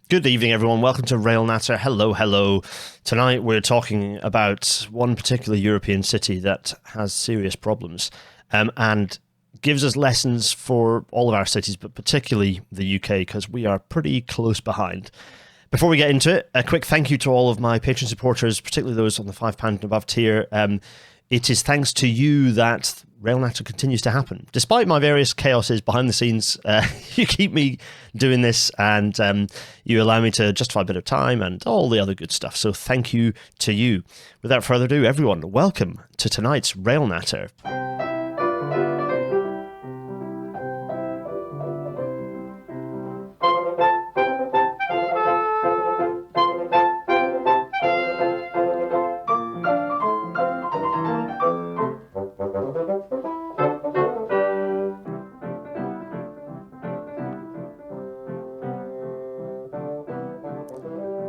Good evening, everyone. Welcome to Rail Natter. Hello, hello. Tonight we're talking about one particular European city that has serious problems and gives us lessons for all of our cities, but particularly the UK, because we are pretty close behind. Before we get into it, a quick thank you to all of my Patreon supporters, particularly those on the £5 and above tier. It is thanks to you that Rail Natter continues to happen. Despite my various chaoses behind the scenes, you keep me doing this and you allow me to justify a bit of time and all the other good stuff. So thank you to you. Without further ado, everyone, welcome to tonight's Rail Natter.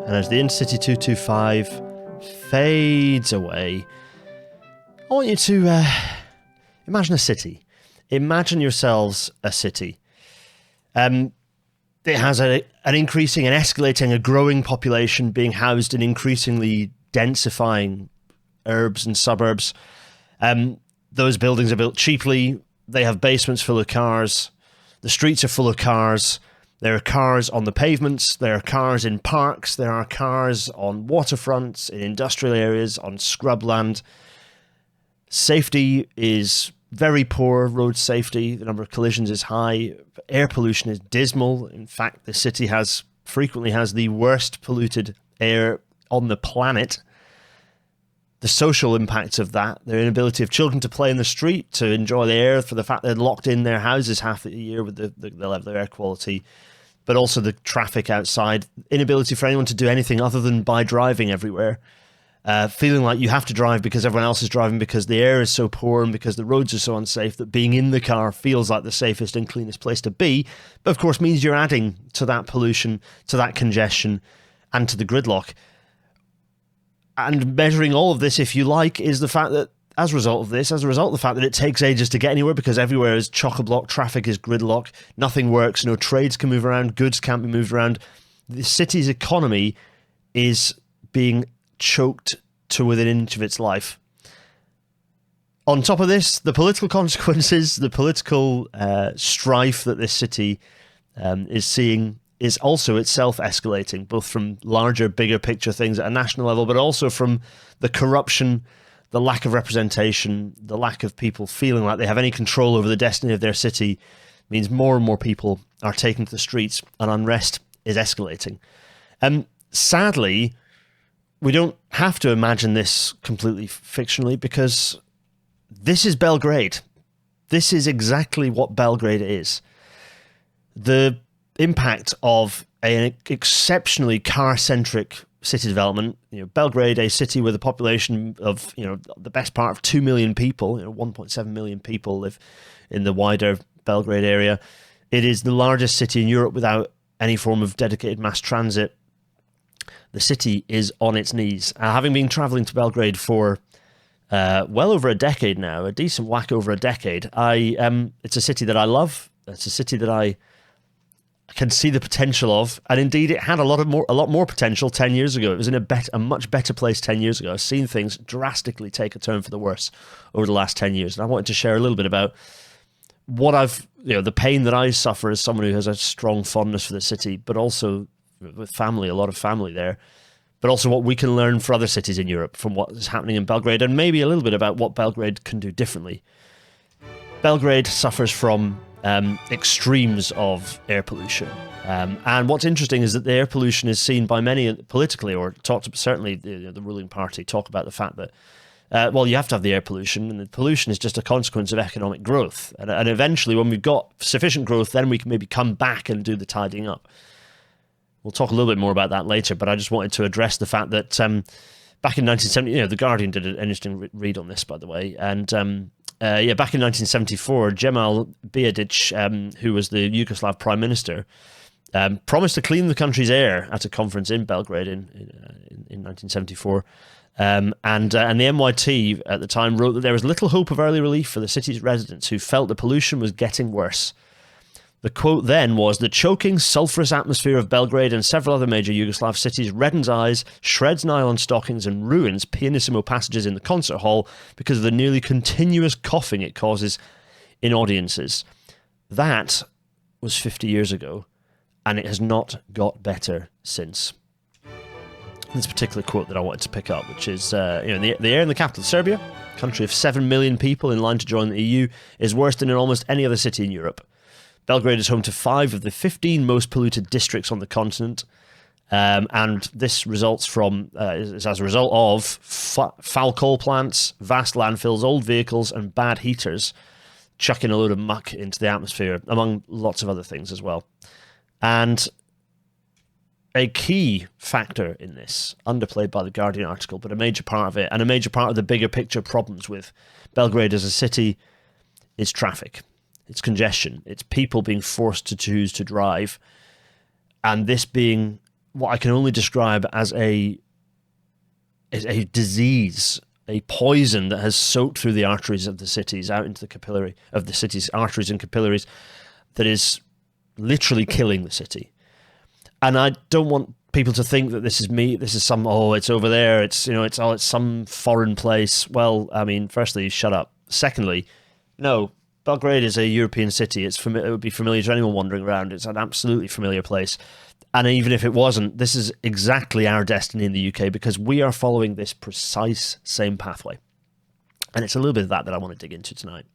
And as the Intercity 225 fades away, I want you to imagine a city. Imagine yourselves a city. It has an increasing, an escalating, a growing population being housed in increasingly densifying urbs and suburbs. Those buildings are built cheaply. They have basements full of cars. The streets are full of cars. There are cars on the pavements, there are cars in parks, there are cars on waterfronts, in industrial areas, on scrubland. Safety is very poor, road safety, the number of collisions is high, air pollution is dismal. In fact, the city frequently has the worst polluted air on the planet. The social impacts of that, the inability of children to play in the street, to enjoy the air, for the fact they're locked in their houses half the year with the level of air quality, but also the traffic outside, inability for anyone to do anything other than by driving everywhere, feeling like you have to drive because everyone else is driving, because the air is so poor and because the roads are so unsafe that being in the car feels like the safest and cleanest place to be, but of course means you're adding to that pollution, to that congestion, and to the gridlock. And measuring all of this, if you like, is the fact that as a result of the fact that it takes ages to get anywhere because everywhere is chock-a-block, traffic is gridlock, nothing works, no trades can move around, goods can't be moved around. The city's economy is being choked to within an inch of its life. On top of this, the political consequences, the political strife that this city is seeing is also itself escalating, both from larger, bigger picture things at a national level, but also from the corruption, the lack of representation, the lack of people feeling like they have any control over the destiny of their city means more and more people are taking to the streets and unrest is escalating. Sadly, we don't have to imagine this completely fictionally, because this is Belgrade. This is exactly what Belgrade is. The impact of an exceptionally car-centric city development, Belgrade, a city with a population of, the best part of 2 million people, 1.7 million people live in the wider Belgrade area. It is the largest city in Europe without any form of dedicated mass transit. The city is on its knees. Having been traveling to Belgrade for well over a decade now, a decent whack over a decade, it's a city that I love. It's a city that I can see the potential of, and indeed it had a lot more potential 10 years ago. It was in a much better place 10 years ago. I've seen things drastically take a turn for the worse over the last 10 years, and I wanted to share a little bit about what the pain that I suffer as someone who has a strong fondness for the city, but also with family, a lot of family there, but also what we can learn for other cities in Europe from what is happening in Belgrade, and maybe a little bit about what Belgrade can do differently. Belgrade suffers from extremes of air pollution. And what's interesting is that the air pollution is seen by many politically, or certainly the ruling party talk about the fact that, you have to have the air pollution, and the pollution is just a consequence of economic growth. And eventually, when we've got sufficient growth, then we can maybe come back and do the tidying up. We'll talk a little bit more about that later, but I just wanted to address the fact that back in 1970, The Guardian did an interesting read on this, by the way, and back in 1974, Cemal Bijadic, who was the Yugoslav Prime Minister, promised to clean the country's air at a conference in Belgrade in 1974. And the NYT at the time wrote that there was little hope of early relief for the city's residents who felt the pollution was getting worse. The quote then was, "The choking, sulphurous atmosphere of Belgrade and several other major Yugoslav cities reddens eyes, shreds nylon stockings, and ruins pianissimo passages in the concert hall because of the nearly continuous coughing it causes in audiences." That was 50 years ago, and it has not got better since. This particular quote that I wanted to pick up, which is, the air in the capital, Serbia, country of 7 million people in line to join the EU, is worse than in almost any other city in Europe. Belgrade is home to 5 of the 15 most polluted districts on the continent, and this results from is as a result of foul coal plants, vast landfills, old vehicles, and bad heaters chucking a load of muck into the atmosphere, among lots of other things as well. And a key factor in this, underplayed by the Guardian article, but a major part of it, and a major part of the bigger picture problems with Belgrade as a city, is traffic. It's congestion. It's people being forced to choose to drive. And this being what I can only describe as a disease, a poison that has soaked through the arteries of the cities, out into the capillary of the city's arteries and capillaries, that is literally killing the city. And I don't want people to think that this is me. This is some, it's over there. It's some foreign place. Well, I mean, firstly, shut up. Secondly, no, Belgrade is a European city. It would be familiar to anyone wandering around. It's an absolutely familiar place. And even if it wasn't, this is exactly our destiny in the UK, because we are following this precise same pathway. And it's a little bit of that I want to dig into tonight.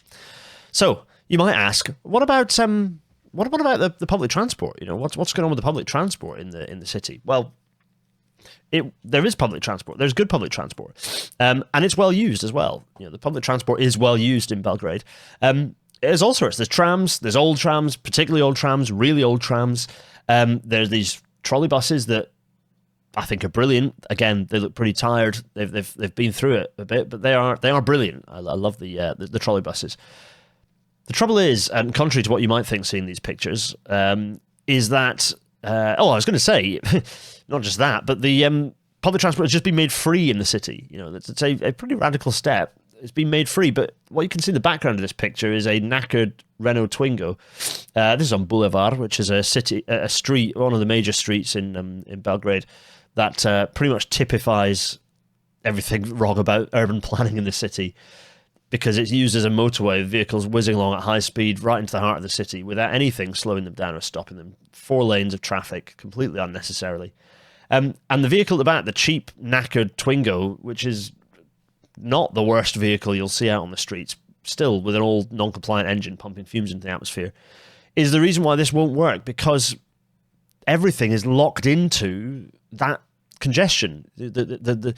So you might ask, what about the public transport? What's going on with the public transport in the city? Well, there is public transport. There's good public transport, and it's well used as well. The public transport is well used in Belgrade. There's all sorts. There's trams. There's old trams, particularly old trams, really old trams. There's these trolley buses that I think are brilliant. Again, they look pretty tired. They've been through it a bit, but they are brilliant. I love the trolley buses. The trouble is, and contrary to what you might think seeing these pictures, is that I was going to say, not just that, but the public transport has just been made free in the city. It's a pretty radical step. It's been made free, but what you can see in the background of this picture is a knackered Renault Twingo. This is on Boulevard, which is a street, one of the major streets in Belgrade, that pretty much typifies everything wrong about urban planning in the city, because it's used as a motorway, with vehicles whizzing along at high speed right into the heart of the city without anything slowing them down or stopping them. 4 lanes of traffic, completely unnecessarily. And the vehicle at the back, the cheap, knackered Twingo, which is not the worst vehicle you'll see out on the streets, still with an old non-compliant engine pumping fumes into the atmosphere, is the reason why this won't work, because everything is locked into that congestion. The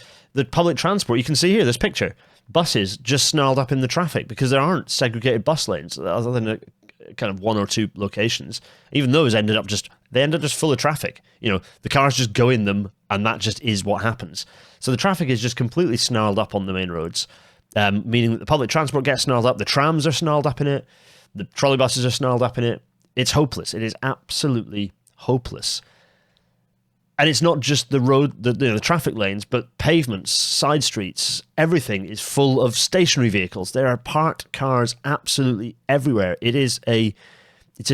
public transport, you can see here, this picture, buses just snarled up in the traffic because there aren't segregated bus lanes other than a kind of 1 or 2 locations. Even those ended up just full of traffic. The cars just go in them, and that just is what happens. So the traffic is just completely snarled up on the main roads, meaning that the public transport gets snarled up, the trams are snarled up in it, the trolley buses are snarled up in it. It's hopeless. It is absolutely hopeless. And it's not just the road, the traffic lanes, but pavements, side streets, everything is full of stationary vehicles. There are parked cars absolutely everywhere. It's a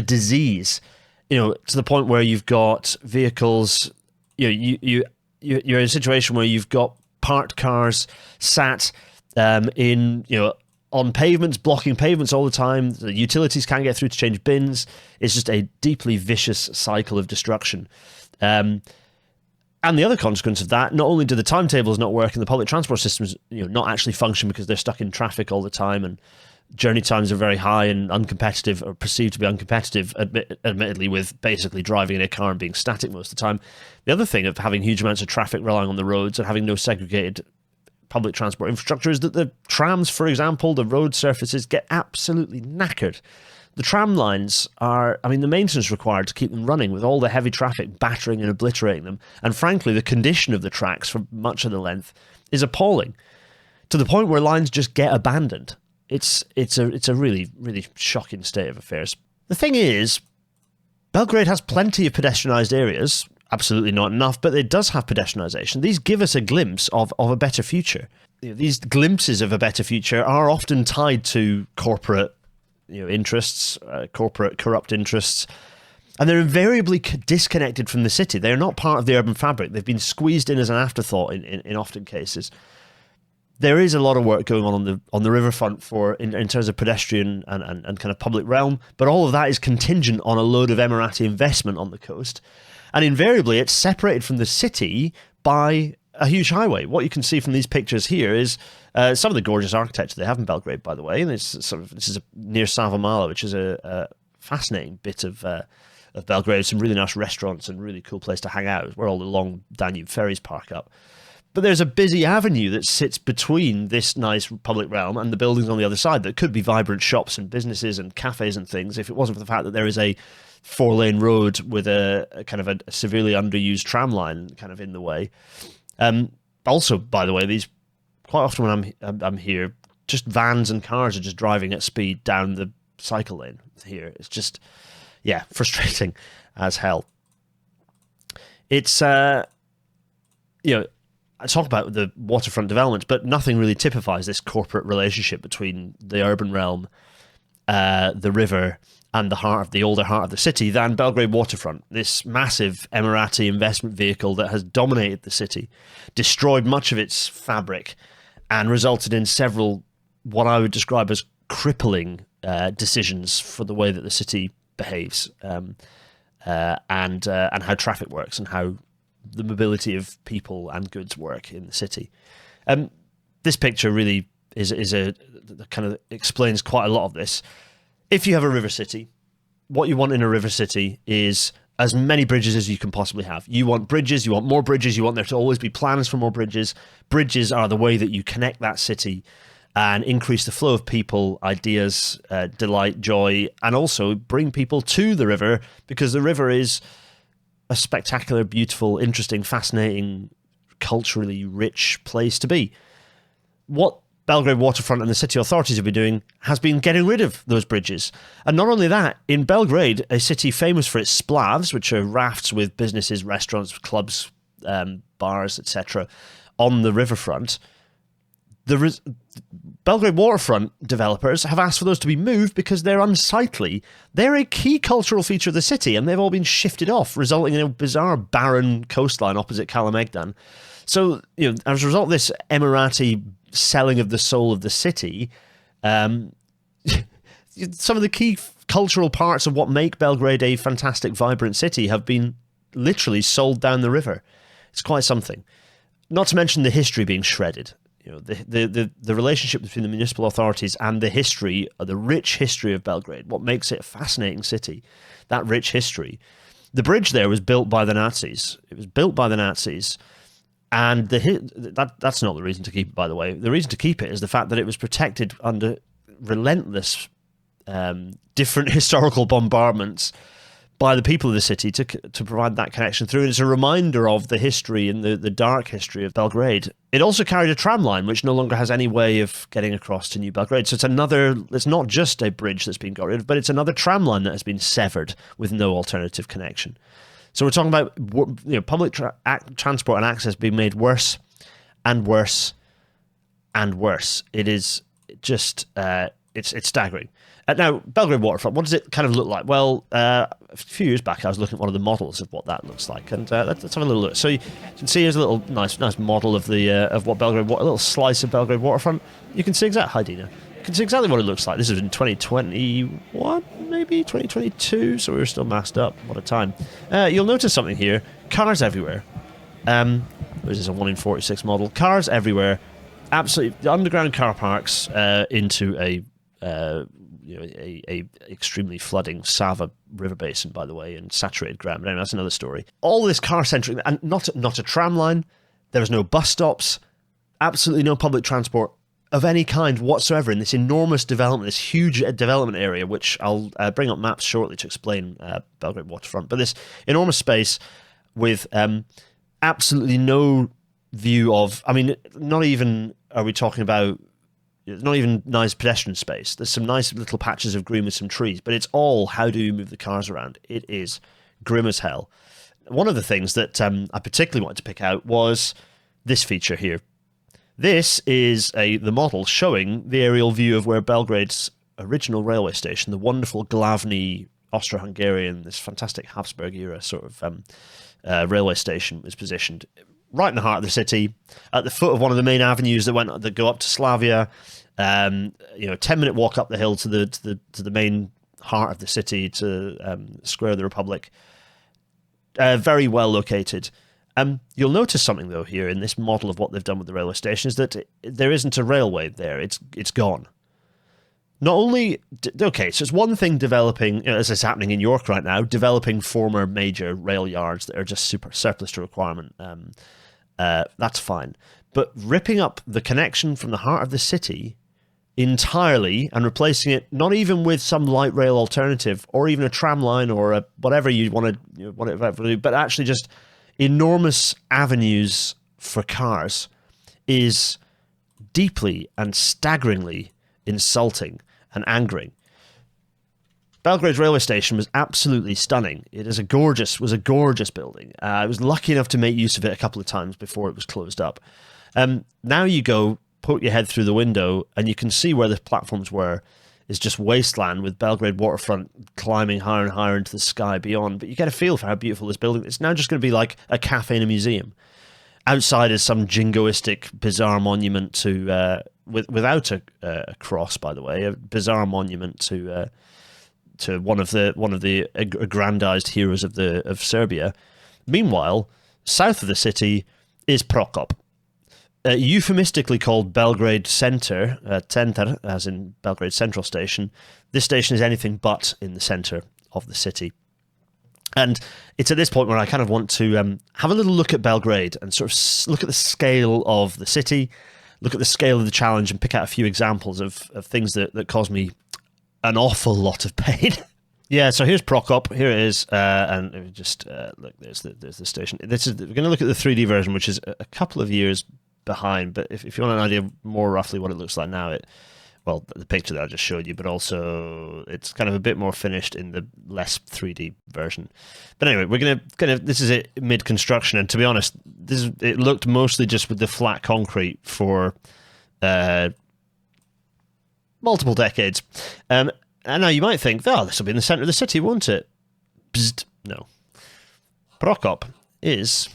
disease, to the point where you've got vehicles, you're in a situation where you've got parked cars sat on pavements, blocking pavements all the time. The utilities can't get through to change bins. It's just a deeply vicious cycle of destruction. And the other consequence of that, not only do the timetables not work and the public transport systems not actually function because they're stuck in traffic all the time, and journey times are very high and uncompetitive, or perceived to be uncompetitive, admittedly, with basically driving in a car and being static most of the time. The other thing of having huge amounts of traffic relying on the roads and having no segregated public transport infrastructure is that the trams, for example, the road surfaces get absolutely knackered. The tram lines the maintenance required to keep them running with all the heavy traffic battering and obliterating them, and frankly, the condition of the tracks for much of the length is appalling, to the point where lines just get abandoned. It's a really, really shocking state of affairs. The thing is, Belgrade has plenty of pedestrianised areas, absolutely not enough, but it does have pedestrianisation. These give us a glimpse of a better future. These glimpses of a better future are often tied to corporate interests, corporate corrupt interests. And they're invariably disconnected from the city. They're not part of the urban fabric. They've been squeezed in as an afterthought in often cases. There is a lot of work going on the riverfront in terms of pedestrian and kind of public realm, but all of that is contingent on a load of Emirati investment on the coast. And invariably, it's separated from the city by a huge highway. What you can see from these pictures here is some of the gorgeous architecture they have in Belgrade, by the way. And this is near Savamala, which is a fascinating bit of Belgrade. Some really nice restaurants and really cool place to hang out, where all the long Danube ferries park up. But there's a busy avenue that sits between this nice public realm and the buildings on the other side that could be vibrant shops and businesses and cafes and things if it wasn't for the fact that there is a 4-lane road with a kind of a severely underused tram line kind of in the way. Also, by the way, these quite often when I'm here, just vans and cars are just driving at speed down the cycle lane here. It's just, yeah, frustrating as hell. It's, I talk about the waterfront development, but nothing really typifies this corporate relationship between the urban realm, the river, and the older heart of the city than Belgrade waterfront. This massive Emirati investment vehicle that has dominated the city, destroyed much of its fabric, and resulted in several what I would describe as crippling decisions for the way that the city behaves, and how traffic works and how the mobility of people and goods work in the city. This picture really is a kind of explains quite a lot of this. If you have a river city, what you want in a river city is as many bridges as you can possibly have. You want bridges, you want more bridges, you want there to always be plans for more bridges. Bridges are the way that you connect that city and increase the flow of people, ideas, delight, joy, and also bring people to the river, because the river is a spectacular, beautiful, interesting, fascinating, culturally rich place to be. What Belgrade waterfront and the city authorities have been doing has been getting rid of those bridges. And not only that, in Belgrade, a city famous for its splavs, which are rafts with businesses, restaurants, clubs, bars, etc., on the riverfront, the Belgrade waterfront developers have asked for those to be moved because they're unsightly. They're a key cultural feature of the city, and they've all been shifted off, resulting in a bizarre, barren coastline opposite Kalemegdan. So, as a result of this Emirati selling of the soul of the city, some of the key cultural parts of what make Belgrade a fantastic, vibrant city have been literally sold down the river. It's quite something. Not to mention the history being shredded. The relationship between the municipal authorities and the history, the rich history of Belgrade, what makes it a fascinating city, that rich history. The bridge there was built by the Nazis. It was built by the Nazis, and that's not the reason to keep it, by the way. The reason to keep it is the fact that it was protected under relentless different historical bombardments by the people of the city to provide that connection through. And it's a reminder of the history and the dark history of Belgrade. It also carried a tram line, which no longer has any way of getting across to New Belgrade. So it's not just a bridge that's been got rid of, but it's another tram line that has been severed with no alternative connection. So we're talking about public transport and access being made worse and worse and worse. It is just, it's staggering. Now, Belgrade waterfront, what does it kind of look like? Well, a few years back, I was looking at one of the models of what that looks like, and let's have a little look. So you can see here's a little nice model of what Belgrade, a little slice of Belgrade waterfront. You can see exactly, hi Dina, you can see exactly what it looks like. This is in 2021, maybe 2022, so we were still masked up. What a time! You'll notice something here: cars everywhere. This is a 1 in 46 model. Cars everywhere. Absolutely, underground car parks into a extremely flooding Sava river basin, by the way, and saturated ground. But anyway, that's another story. All this car-centric, and not a tram line. There was no bus stops, absolutely no public transport of any kind whatsoever in this enormous development, this huge development area, which I'll bring up maps shortly to explain Belgrade waterfront. But this enormous space with absolutely no view of, not even are we talking about, not even nice pedestrian space. There's some nice little patches of green with some trees, but it's all how do you move the cars around. It is grim as hell. One of the things that I particularly wanted to pick out was this feature here. This is the model showing the aerial view of where Belgrade's original railway station, the wonderful Glavny Austro-Hungarian, this fantastic Habsburg era sort of railway station, was positioned right in the heart of the city, at the foot of one of the main avenues that go up to Slavia. 10-minute walk up the hill to the main heart of the city, to Square of the Republic. Very well located. You'll notice something though here in this model of what they've done with the railway station is that there isn't a railway there. It's gone. Not only so it's one thing developing, as is happening in York right now, developing former major rail yards that are just super surplus to requirement. That's fine, but ripping up the connection from the heart of the city entirely and replacing it not even with some light rail alternative or even a tram line or a whatever you want to do, but actually just enormous avenues for cars is deeply and staggeringly insulting and angering. Belgrade railway station was absolutely stunning. It was a gorgeous building. I was lucky enough to make use of it a couple of times before it was closed up. Now you go, poke your head through the window, and you can see where the platforms were. It's just wasteland with Belgrade waterfront climbing higher and higher into the sky beyond. But you get a feel for how beautiful this building is. It's now just going to be like a cafe and a museum. Outside is some jingoistic, bizarre monument to without a cross, by the way, a bizarre monument to one of the aggrandized heroes of Serbia. Meanwhile, south of the city is Prokop, euphemistically called Belgrade Center, as in Belgrade Central Station. This station is anything but in the center of the city. And it's at this point where I kind of want to have a little look at Belgrade and sort of look at the scale of the city, look at the scale of the challenge, and pick out a few examples of things that cause me an awful lot of pain. Yeah, so here's Prokop. Here it is, and just look. There's the station. We're going to look at the 3D version, which is a couple of years behind. But if you want an idea more roughly what it looks like now, the picture that I just showed you, but also it's kind of a bit more finished in the less 3D version. But anyway, we're gonna this is it mid construction, and to be honest, it looked mostly just with the flat concrete for multiple decades. And now you might think, this will be in the center of the city, won't it? Bzzzt. No. Prokop is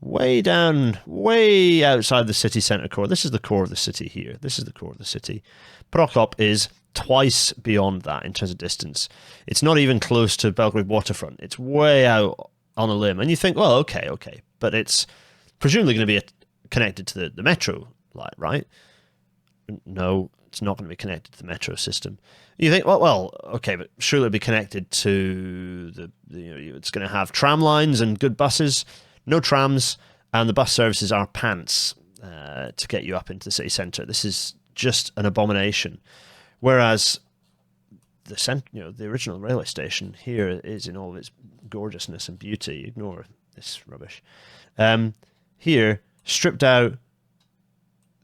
way down, way outside the city center core. This is the core of the city here. This is the core of the city. Prokop is twice beyond that in terms of distance. It's not even close to Belgrade waterfront. It's way out on a limb. And you think, well, okay. But it's presumably going to be connected to the metro line, right? No, it's not going to be connected to the metro system. You think, well, okay, but surely it'll be connected to it's going to have tram lines and good buses. No trams, and the bus services are pants to get you up into the city centre. This is just an abomination. Whereas the original railway station here is in all of its gorgeousness and beauty. Ignore this rubbish. Here, stripped out,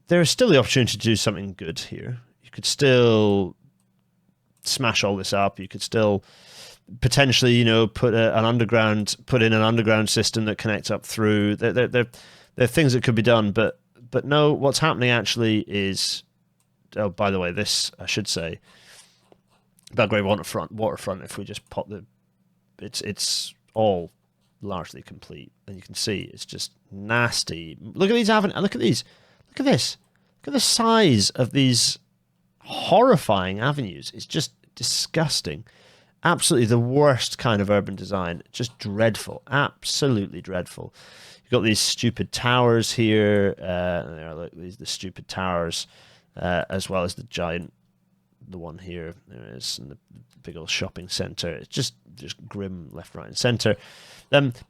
there is still the opportunity to do something good here. You could still smash all this up. You could still potentially, put in an underground system that connects up through. There are things that could be done, but no. What's happening actually is, by the way, this I should say, Belgrade waterfront. If we just pop it's all largely complete, and you can see it's just nasty. Look at these Look at these. Look at this. Look at the size of these horrifying avenues. It's just disgusting. Absolutely the worst kind of urban design. Just dreadful. Absolutely dreadful. You've got these stupid towers here. The stupid towers, as well as the one here. There it is, and the big old shopping centre. It's just grim left, right, and centre.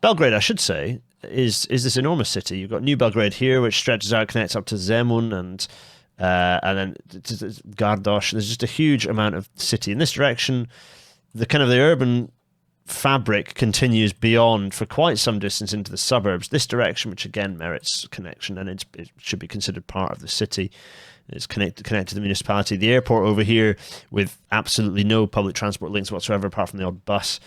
Belgrade, I should say, is this enormous city. You've got New Belgrade here, which stretches out, connects up to Zemun and then to Gardosh. There's just a huge amount of city in this direction. The urban fabric continues beyond for quite some distance into the suburbs. This direction, which again merits connection, and it should be considered part of the city. It's connected to the municipality. The airport over here with absolutely no public transport links whatsoever, apart from the odd bus.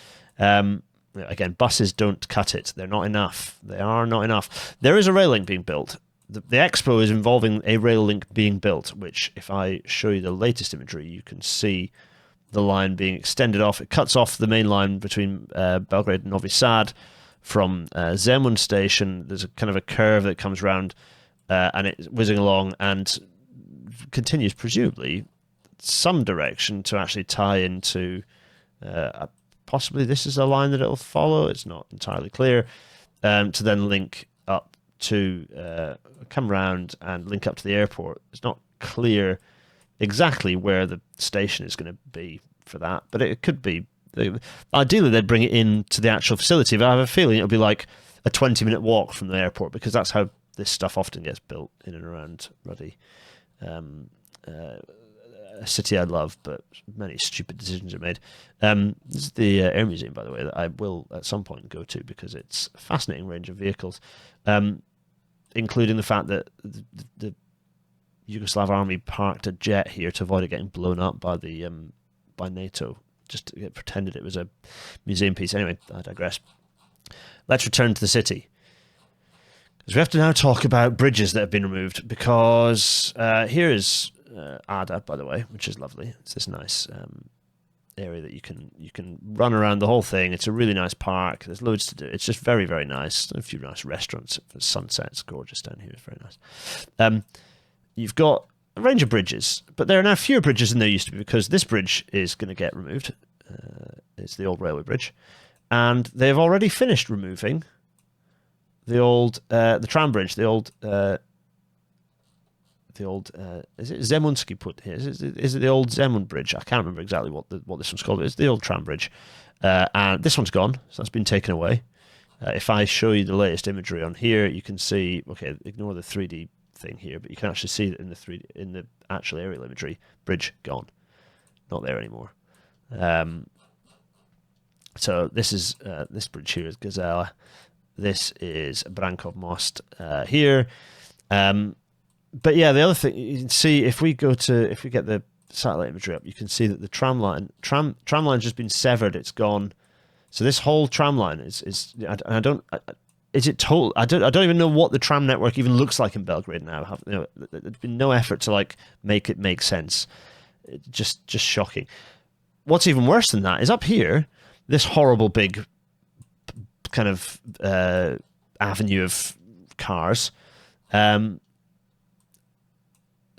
Again, buses don't cut it. They're not enough. They are not enough. There is a rail link being built. the expo is involving a rail link being built, which if I show you the latest imagery, you can see the line being extended off. It cuts off the main line between Belgrade and Novi Sad from Zemun station. There's a kind of a curve that comes round and it's whizzing along and continues presumably some direction to actually tie into possibly this is a line that it'll follow. It's not entirely clear. To then link up to come round and link up to the airport. It's not clear exactly where the station is going to be for that, but it could be. Ideally, they'd bring it in to the actual facility, but I have a feeling it'll be like a 20-minute walk from the airport, because that's how this stuff often gets built in and around Ruddy. A city I love, but many stupid decisions are made. This is the Air Museum, by the way, that I will at some point go to, because it's a fascinating range of vehicles, including the fact that the Yugoslav army parked a jet here to avoid it getting blown up by the by NATO, just to pretended it was a museum piece. Anyway, I digress. Let's return to the city, because we have to now talk about bridges that have been removed, because here is Ada, by the way, which is lovely. It's this nice area that you can run around the whole thing. It's a really nice park. There's loads to do. It's just very, very nice. A few nice restaurants. The sunset's gorgeous down here. It's very nice. You've got a range of bridges, but there are now fewer bridges than there used to be, because this bridge is going to get removed. It's the old railway bridge, and they've already finished removing the old the tram bridge, the old is it Zemunski put here? Is it the old Zemun bridge? I can't remember exactly what this one's called. It's the old tram bridge, and this one's gone, so that's been taken away. If I show you the latest imagery on here, you can see. Okay, ignore the 3D thing here, but you can actually see that in the actual aerial imagery, bridge gone, not there anymore. So this is this bridge here is Gazela. This is Brankov Most here. But yeah, the other thing you can see, if we get the satellite imagery up, you can see that the tram line's just been severed. It's gone. So this whole tram line is I don't even know what the tram network even looks like in Belgrade now. There's been no effort to like make it make sense. Just shocking. What's even worse than that is up here, this horrible big kind of avenue of cars.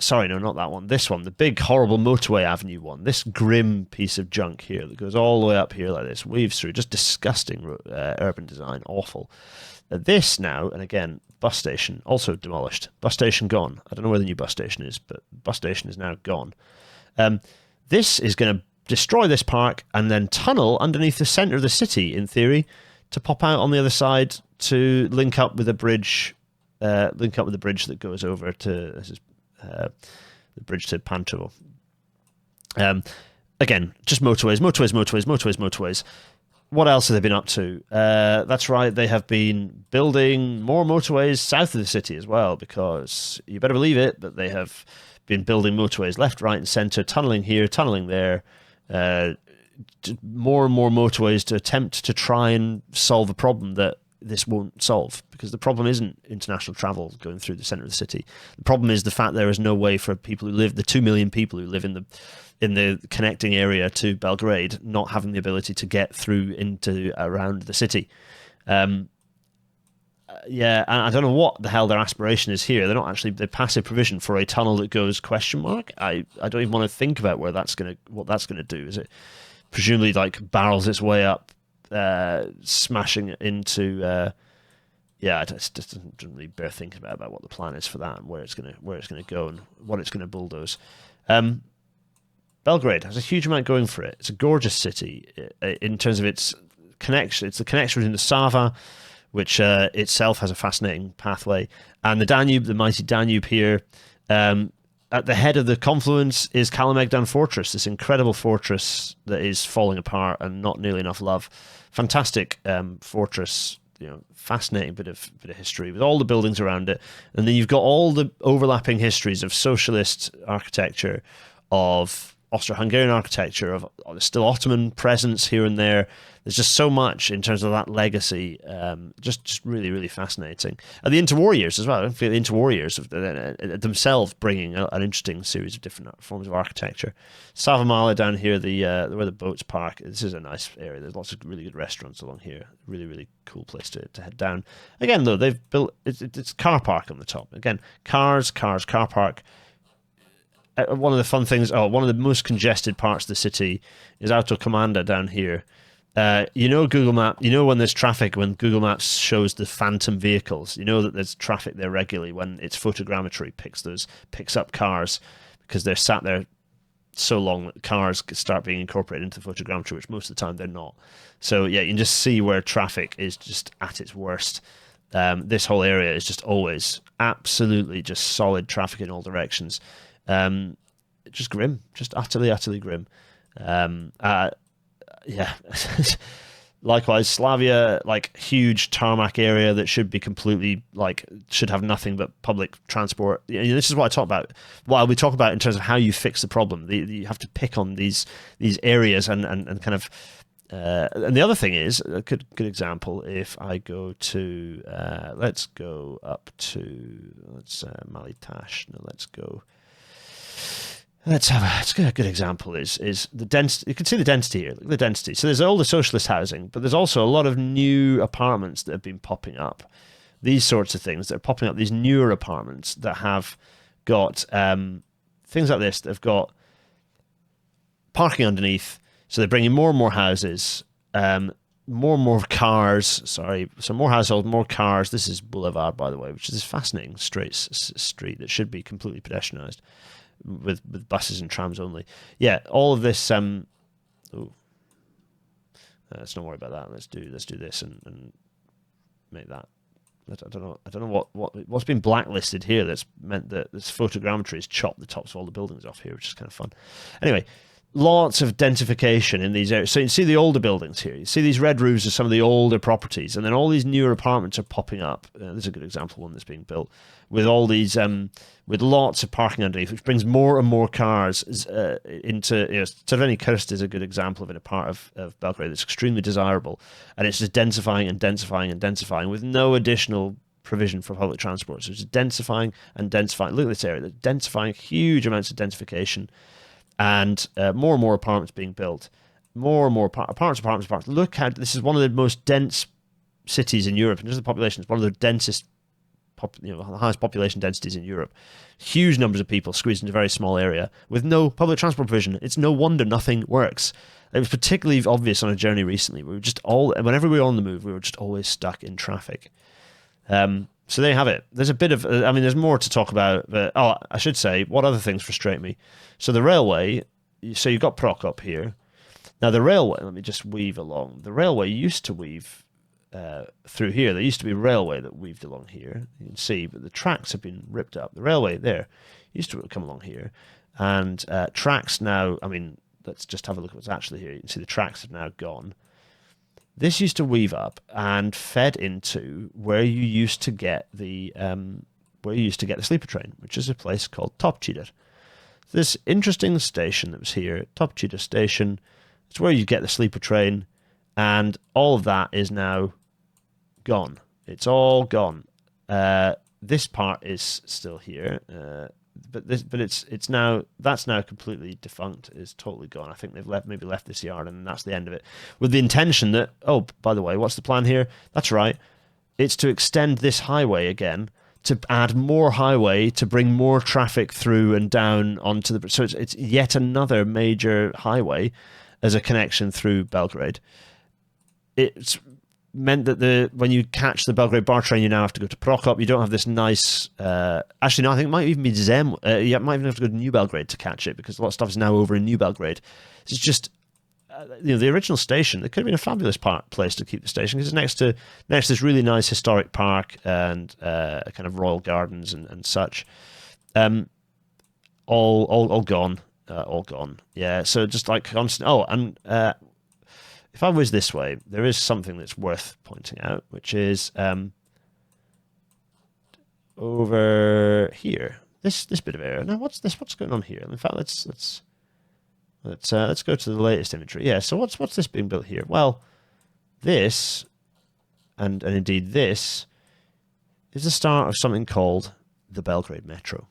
Sorry, no, not that one. This one, the big, horrible motorway avenue one. This grim piece of junk here that goes all the way up here like this, weaves through, just disgusting urban design, awful. This now, and again, bus station, also demolished. Bus station gone. I don't know where the new bus station is, but bus station is now gone. This is going to destroy this park and then tunnel underneath the centre of the city, in theory, to pop out on the other side to link up with a bridge, that goes over to... This is the bridge to Pantovo. Again, just motorways. What else have they been up to? That's right, they have been building more motorways south of the city as well, because you better believe it, that they have been building motorways left, right and centre, tunnelling here, tunnelling there, more and more motorways to attempt to try and solve a problem that this won't solve, because the problem isn't international travel going through the centre of the city. The problem is the fact there is no way for people who live, the 2 million people who live in the connecting area to Belgrade, not having the ability to get through into around the city. Yeah, and I don't know what the hell their aspiration is here. They're not actually the passive provision for a tunnel that goes ? I don't even want to think about what that's gonna do. Is it presumably like barrels its way up, smashing into it just doesn't really bear thinking about what the plan is for that and where it's gonna go and what it's gonna bulldoze. Belgrade has a huge amount going for it. It's a gorgeous city in terms of its connection. It's the connection between the Sava, which itself has a fascinating pathway, and the Danube, the mighty Danube here. At the head of the confluence is Kalemegdan Fortress, this incredible fortress that is falling apart and not nearly enough love. Fantastic fortress, fascinating bit of history with all the buildings around it. And then you've got all the overlapping histories of socialist architecture, of Austro-Hungarian architecture, of still Ottoman presence here and there. There's just so much in terms of that legacy, just really, really fascinating. And the interwar years as well. The interwar years themselves bringing an interesting series of different forms of architecture. Savamala down here, where the boats park. This is a nice area. There's lots of really good restaurants along here. Really, really cool place to head down. Again, though, they've built it's car park on the top. Again, car park. One of the fun things, one of the most congested parts of the city is Autocomanda down here. Google Map, when there's traffic, when Google Maps shows the phantom vehicles, you know that there's traffic there regularly when its photogrammetry picks up cars because they're sat there so long that cars start being incorporated into the photogrammetry, which most of the time they're not. So yeah, you can just see where traffic is just at its worst. This whole area is just always absolutely just solid traffic in all directions. Just grim, just utterly grim. Yeah. Likewise, Slavia, like huge tarmac area that should be completely should have nothing but public transport. This is what I talk about. What we talk about in terms of how you fix the problem. You have to pick on these areas and kind of. And the other thing is a good example. If I go to let's go up to Malitash. No, let's go. Let's get a good example is the density. You can see the density here. Look at the density. So there's all the socialist housing, but there's also a lot of new apartments that have been popping up. These sorts of things that are popping up. These newer apartments that have got things like this. They've got parking underneath. So they're bringing more and more houses, more and more cars. Sorry, so more households, more cars. This is Boulevard, by the way, which is this fascinating street that should be completely pedestrianised. With buses and trams only. Yeah, all of this. Let's not worry about that. Let's do this and make that. I don't know what's been blacklisted here. That's meant that this photogrammetry has chopped the tops of all the buildings off here, which is kind of fun. Anyway, lots of densification in these areas. So you can see the older buildings here. You see these red roofs of some of the older properties, and then all these newer apartments are popping up. There's a good example, one that's being built with all these, with lots of parking underneath, which brings more and more cars into. Crveni Krst is a good example of it, a part of Belgrade that's extremely desirable, and it's just densifying and densifying and densifying with no additional provision for public transport. So it's densifying and densifying. Look at this area, that's densifying, huge amounts of densification. And more and more apartments being built, more and more apartments. Look how this is one of the most dense cities in Europe, and just the population is one of the densest, the highest population densities in Europe. Huge numbers of people squeezed into a very small area with no public transport provision. It's no wonder nothing works. It was particularly obvious on a journey recently. Whenever we were on the move, we were just always stuck in traffic. So there you have it. There's a bit of, there's more to talk about. But, I should say, what other things frustrate me? So the railway, so you've got Prokop here. Now the railway, let me just weave along. The railway used to weave through here. There used to be a railway that weaved along here. You can see, but the tracks have been ripped up. The railway there used to come along here. And tracks now, let's just have a look at what's actually here. You can see the tracks have now gone. This used to weave up and fed into where you used to get the sleeper train, which is a place called Topchider. This interesting station that was here, Topchider Station, it's where you get the sleeper train, and all of that is now gone. It's all gone. This part is still here, but it's now completely defunct. It's totally gone. I think they've maybe left this yard, and that's the end of it. With the intention that, by the way, what's the plan here? That's right. It's to extend this highway again, to add more highway, to bring more traffic through and down onto the. So it's yet another major highway as a connection through Belgrade. It's meant that when you catch the Belgrade bar train, you now have to go to Prokop. You don't have this nice. Actually, no, I think it might even be Zem. You might even have to go to New Belgrade to catch it, because a lot of stuff is now over in New Belgrade. It's just. The original station, it could have been a fabulous place to keep the station, because it's next to this really nice historic park and kind of royal gardens and such. All gone, all gone. Yeah, so just like constant. If I was this way, there is something that's worth pointing out, which is over here. This bit of area. Now, what's going on here? In fact, let's Let's go to the latest imagery. Yeah, so what's this being built here? Well, this, and indeed this, is the start of something called the Belgrade Metro.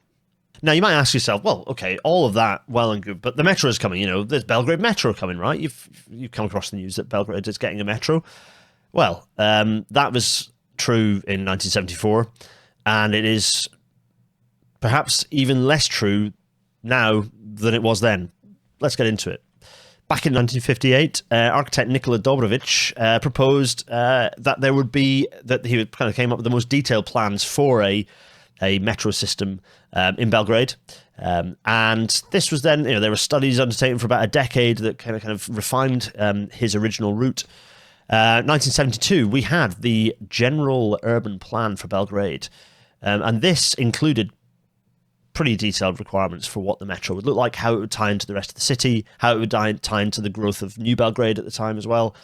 Now, you might ask yourself, well, okay, all of that, well and good, but the metro is coming, there's Belgrade Metro coming, right? You've come across the news that Belgrade is getting a metro. Well, that was true in 1974, and it is perhaps even less true now than it was then. Let's get into it. Back in 1958, architect Nikola Dobrovic proposed that there would be, that he kind of came up with the most detailed plans for a metro system in Belgrade. And this was then, there were studies undertaken for about a decade that kind of refined his original route. 1972, we had the General Urban Plan for Belgrade. And this included pretty detailed requirements for what the metro would look like, how it would tie into the rest of the city, how it would tie into the growth of New Belgrade at the time as well,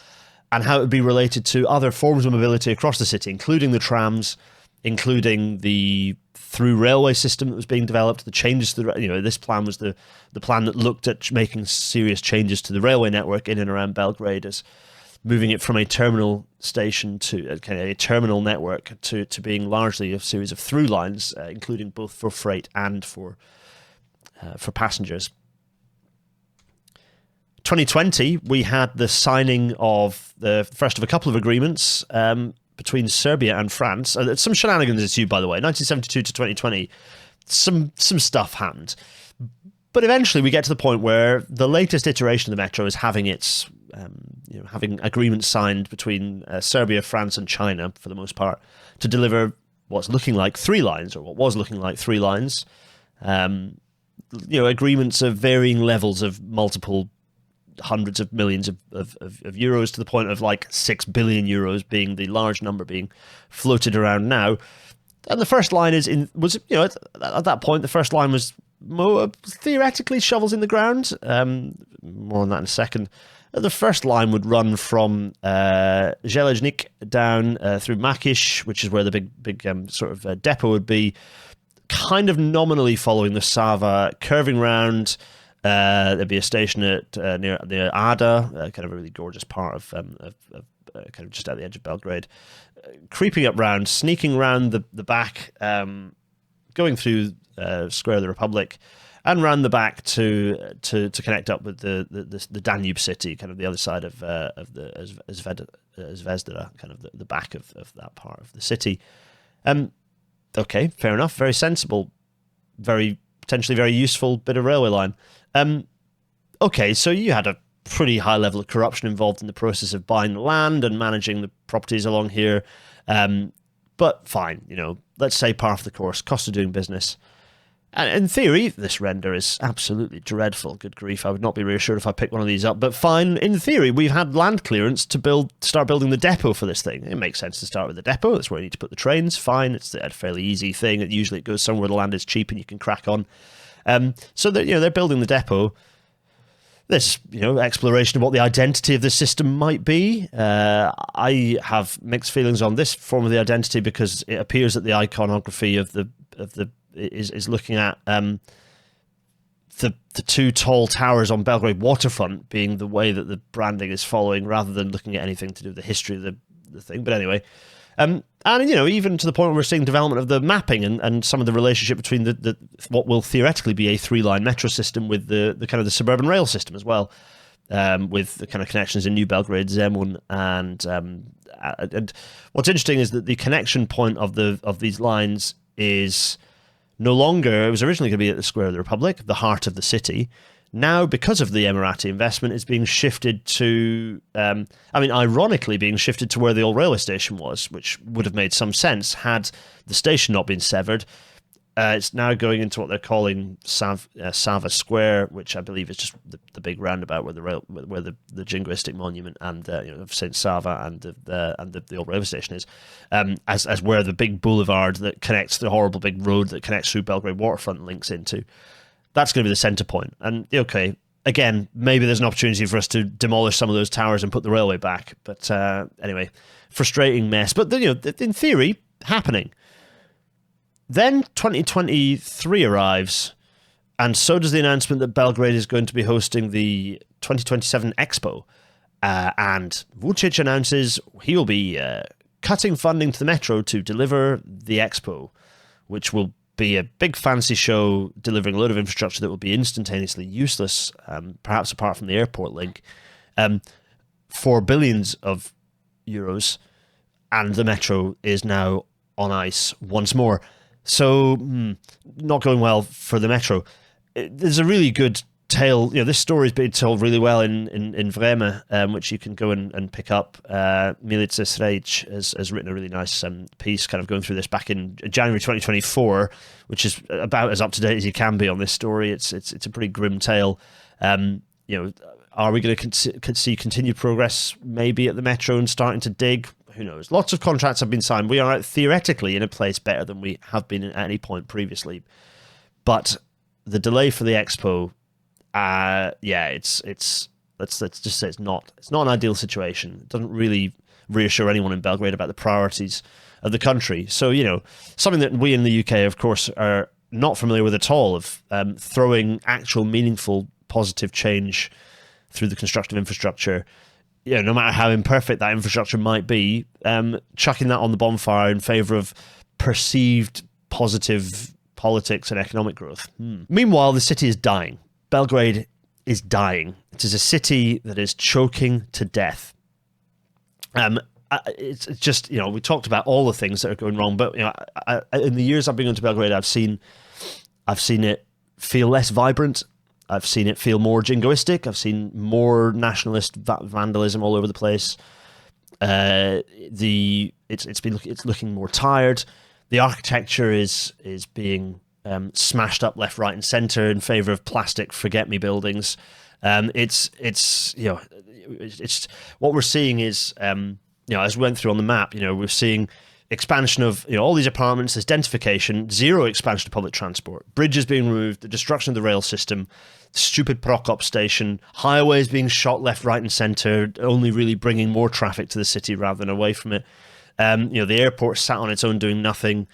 and how it would be related to other forms of mobility across the city, including the trams, including the through railway system that was being developed, the changes to the, this plan was the plan that looked at making serious changes to the railway network in and around Belgrade, as moving it from a terminal station to a terminal network to being largely a series of through lines, including both for freight and for passengers. 2020, we had the signing of the first of a couple of agreements between Serbia and France. Some shenanigans ensued, by the way. 1972 to 2020, some stuff happened. But eventually we get to the point where the latest iteration of the metro is having its, having agreements signed between Serbia, France and China, for the most part, to deliver what's looking like 3 lines, or what was looking like 3 lines. Agreements of varying levels of multiple hundreds of millions of euros, to the point of like 6 billion euros being the large number being floated around now. And the first line at that point, the first line was more theoretically shovels in the ground. More on that in a second. The first line would run from Željeznik down through Makiš, which is where the big sort of depot would be, kind of nominally following the Sava, curving round. There'd be a station at near Ada, kind of a really gorgeous part of kind of just at the edge of Belgrade, creeping up round, sneaking round the back, going through Square of the Republic, and round the back to connect up with the Danube city, kind of the other side of the Zvezdara, kind of the back of that part of the city. Okay, fair enough, very sensible, potentially very useful bit of railway line. Okay, so you had a pretty high level of corruption involved in the process of buying the land and managing the properties along here. But fine, let's say par for the course, cost of doing business. And in theory, this render is absolutely dreadful. Good grief, I would not be reassured if I picked one of these up. But fine, in theory, we've had land clearance to start building the depot for this thing. It makes sense to start with the depot. That's where you need to put the trains. Fine, it's a fairly easy thing. Usually it goes somewhere where the land is cheap and you can crack on. So they're building the depot. There's exploration of what the identity of the system might be. I have mixed feelings on this form of the identity, because it appears that the iconography of the is looking at the 2 tall towers on Belgrade waterfront being the way that the branding is following, rather than looking at anything to do with the history of the thing. But anyway, and even to the point where we're seeing development of the mapping and some of the relationship between the what will theoretically be a 3-line metro system with the kind of the suburban rail system as well, with the kind of connections in New Belgrade, Zemun, and what's interesting is that the connection point of these lines is no longer, it was originally going to be at the Square of the Republic, the heart of the city. Now, because of the Emirati investment, it's being shifted to, ironically being shifted to where the old railway station was, which would have made some sense had the station not been severed. It's now going into what they're calling Sava Square, which I believe is just the big roundabout where the jingoistic monument and of Saint Sava and the old railway station is, as where the big boulevard that connects the horrible big road that connects through Belgrade waterfront links into. That's going to be the centre point. And okay, again, maybe there's an opportunity for us to demolish some of those towers and put the railway back. But anyway, frustrating mess. But in theory, happening. Then 2023 arrives, And so does the announcement that Belgrade is going to be hosting the 2027 Expo. And Vucic announces he will be cutting funding to the metro to deliver the Expo, which will be a big fancy show delivering a load of infrastructure that will be instantaneously useless, perhaps apart from the airport link, for billions of euros, and the metro is now on ice once more. So, not going well for the metro. There's a really good tale. This story's been told really well in Vreme, which you can go and pick up. Milica Srejc has written a really nice piece kind of going through this back in January 2024, which is about as up to date as you can be on this story. It's a pretty grim tale. Are we going to see continued progress maybe at the metro and starting to dig? Who knows? Lots of contracts have been signed. We are theoretically in a place better than we have been at any point previously. But the delay for the Expo, let's just say it's not an ideal situation. It doesn't really reassure anyone in Belgrade about the priorities of the country. So, something that we in the UK, of course, are not familiar with at all, of throwing actual meaningful positive change through the construction of infrastructure, no matter how imperfect that infrastructure might be, chucking that on the bonfire in favour of perceived positive politics and economic growth. Meanwhile, the city is dying. Belgrade is dying. It is a city that is choking to death. It's just, we talked about all the things that are going wrong, but in the years I've been going to Belgrade, I've seen it feel less vibrant. I've seen it feel more jingoistic. I've seen more nationalist vandalism all over the place. It's looking more tired. The architecture is being smashed up left, right, and centre in favour of plastic forget-me buildings. It's what we're seeing is as we went through on the map, we're seeing expansion of all these apartments, there's densification, zero expansion of public transport, bridges being removed, the destruction of the rail system, stupid Prokop station, highways being shot left, right, and centre, only really bringing more traffic to the city rather than away from it. The airport sat on its own doing nothing.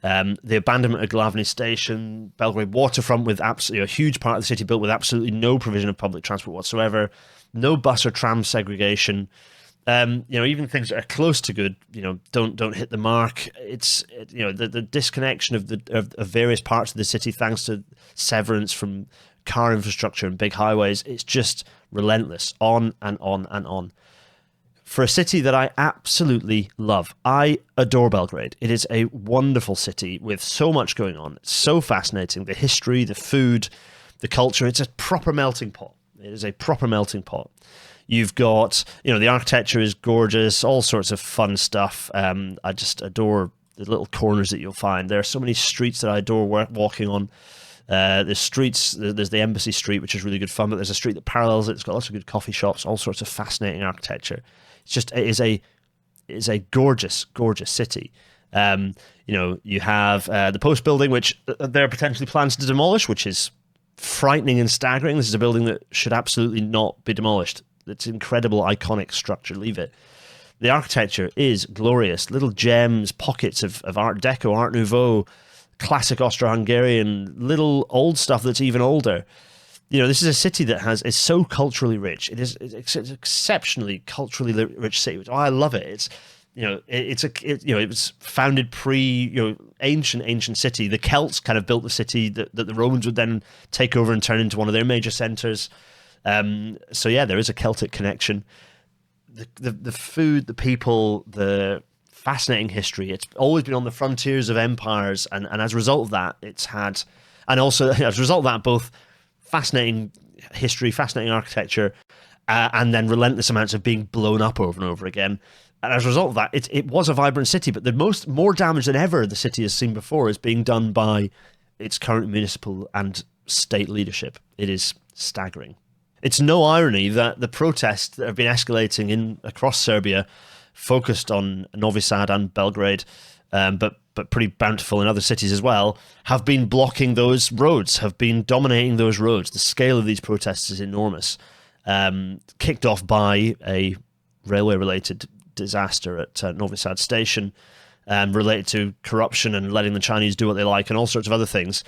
The abandonment of Glavni station, Belgrade waterfront with absolutely a huge part of the city built with absolutely no provision of public transport whatsoever, no bus or tram segregation. Even things that are close to good, don't hit the mark. The disconnection of various parts of the city thanks to severance from car infrastructure and big highways. It's just relentless, on and on and on. For a city that I absolutely love, I adore Belgrade. It is a wonderful city with so much going on. It's so fascinating. The history, the food, the culture. It's a proper melting pot. It is a proper melting pot. You've got, the architecture is gorgeous, all sorts of fun stuff. I just adore the little corners that you'll find. There are so many streets that I adore walking on. There's streets, there's the Embassy Street, which is really good fun, but there's a street that parallels it. It's got lots of good coffee shops, all sorts of fascinating architecture. It is a gorgeous, gorgeous city. You have the Post building, which there are potentially plans to demolish, which is frightening and staggering. This is a building that should absolutely not be demolished. It's an incredible, iconic structure. Leave it. The architecture is glorious. Little gems, pockets of Art Deco, Art Nouveau, classic Austro-Hungarian, little old stuff that's even older. This is a city that is so culturally rich. It's an exceptionally culturally rich city. I love it. It was founded ancient city. The Celts kind of built the city that the Romans would then take over and turn into one of their major centres. There is a Celtic connection. The food, the people, the fascinating history. It's always been on the frontiers of empires, and as a result of that, it's had, and also as a result of that, both fascinating history, fascinating architecture, and then relentless amounts of being blown up over and over again. And as a result of that, it was a vibrant city, but the more damage than ever the city has seen before is being done by its current municipal and state leadership. It is staggering. It's no irony that the protests that have been escalating across Serbia, focused on Novi Sad and Belgrade, but pretty bountiful in other cities as well, have been blocking those roads, have been dominating those roads. The scale of these protests is enormous. Kicked off by a railway-related disaster at Novi Sad station, related to corruption and letting the Chinese do what they like and all sorts of other things.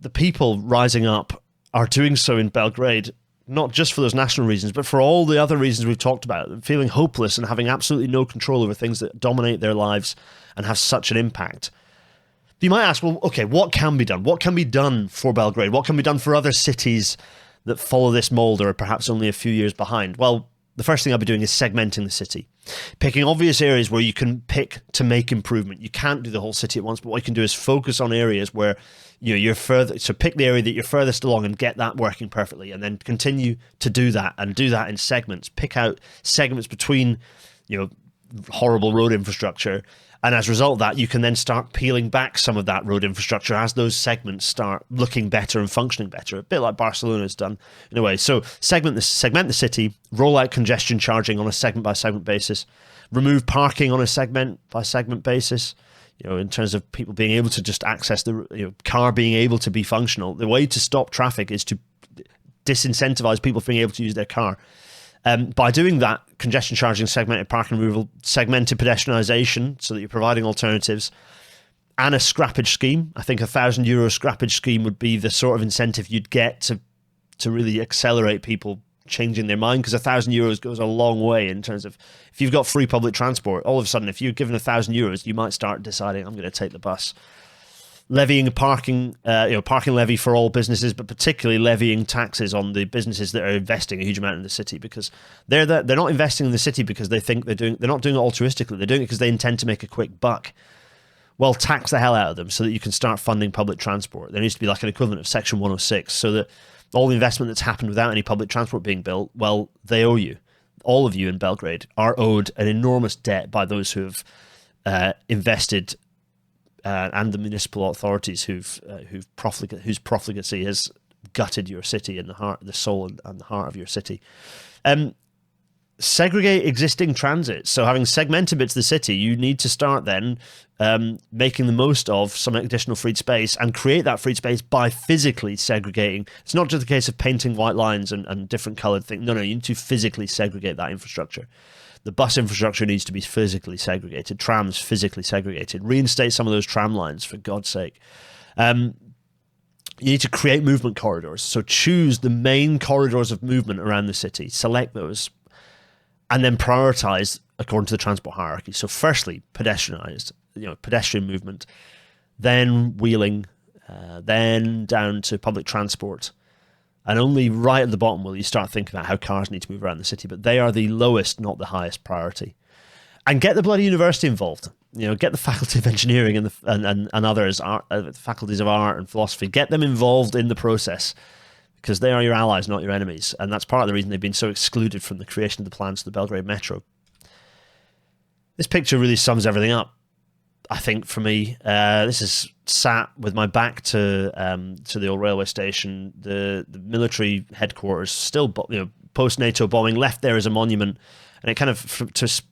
the people rising up are doing so in Belgrade, not just for those national reasons, but for all the other reasons we've talked about, feeling hopeless and having absolutely no control over things that dominate their lives and have such an impact. You might ask, well, okay, what can be done? What can be done for Belgrade? What can be done for other cities that follow this mold or are perhaps only a few years behind? Well, the first thing I'll be doing is segmenting the city, picking obvious areas where you can pick to make improvement. You can't do the whole city at once, but what you can do is focus on areas where you're further. So pick the area that you're furthest along and get that working perfectly, and then continue to do that and do that in segments. Pick out segments between, horrible road infrastructure. And as a result of that, you can then start peeling back some of that road infrastructure as those segments start looking better and functioning better, a bit like Barcelona's done in a way. So segment the city, roll out congestion charging on a segment-by-segment basis, remove parking on a segment-by-segment basis, in terms of people being able to just access the car being able to be functional. The way to stop traffic is to disincentivize people from being able to use their car. By doing that, congestion charging, segmented parking removal, segmented pedestrianisation, so that you're providing alternatives, and a scrappage scheme. I think €1,000 scrappage scheme would be the sort of incentive you'd get to really accelerate people changing their mind, because €1,000 goes a long way in terms of, if you've got free public transport, all of a sudden, if you're given €1,000, you might start deciding, I'm going to take the bus. Levying a parking levy for all businesses, but particularly levying taxes on the businesses that are investing a huge amount in the city, because they're not investing in the city because they think they're not doing it altruistically. They're doing it because they intend to make a quick buck. Well, tax the hell out of them so that you can start funding public transport. There needs to be like an equivalent of Section 106, so that all the investment that's happened without any public transport being built, well, they owe you. All of you in Belgrade are owed an enormous debt by those who have invested. And the municipal authorities whose profligacy has gutted your city and the soul and the heart of your city. Segregate existing transit. So having segmented bits of the city, you need to start then making the most of some additional freed space and create that freed space by physically segregating. It's not just a case of painting white lines and different coloured things. No, you need to physically segregate that infrastructure. The bus infrastructure needs to be physically segregated, trams physically segregated, reinstate some of those tram lines, for God's sake. You need to create movement corridors. So choose the main corridors of movement around the city, select those, and then prioritize according to the transport hierarchy. So firstly, pedestrian movement, then wheeling, then down to public transport. And only right at the bottom will you start thinking about how cars need to move around the city. But they are the lowest, not the highest priority. And get the bloody university involved. Get the faculty of engineering and others, faculties of art and philosophy. Get them involved in the process, because they are your allies, not your enemies. And that's part of the reason they've been so excluded from the creation of the plans for the Belgrade Metro. This picture really sums everything up. I think for me, this is sat with my back to the old railway station, the military headquarters, still post NATO bombing, left there as a monument, and it kind of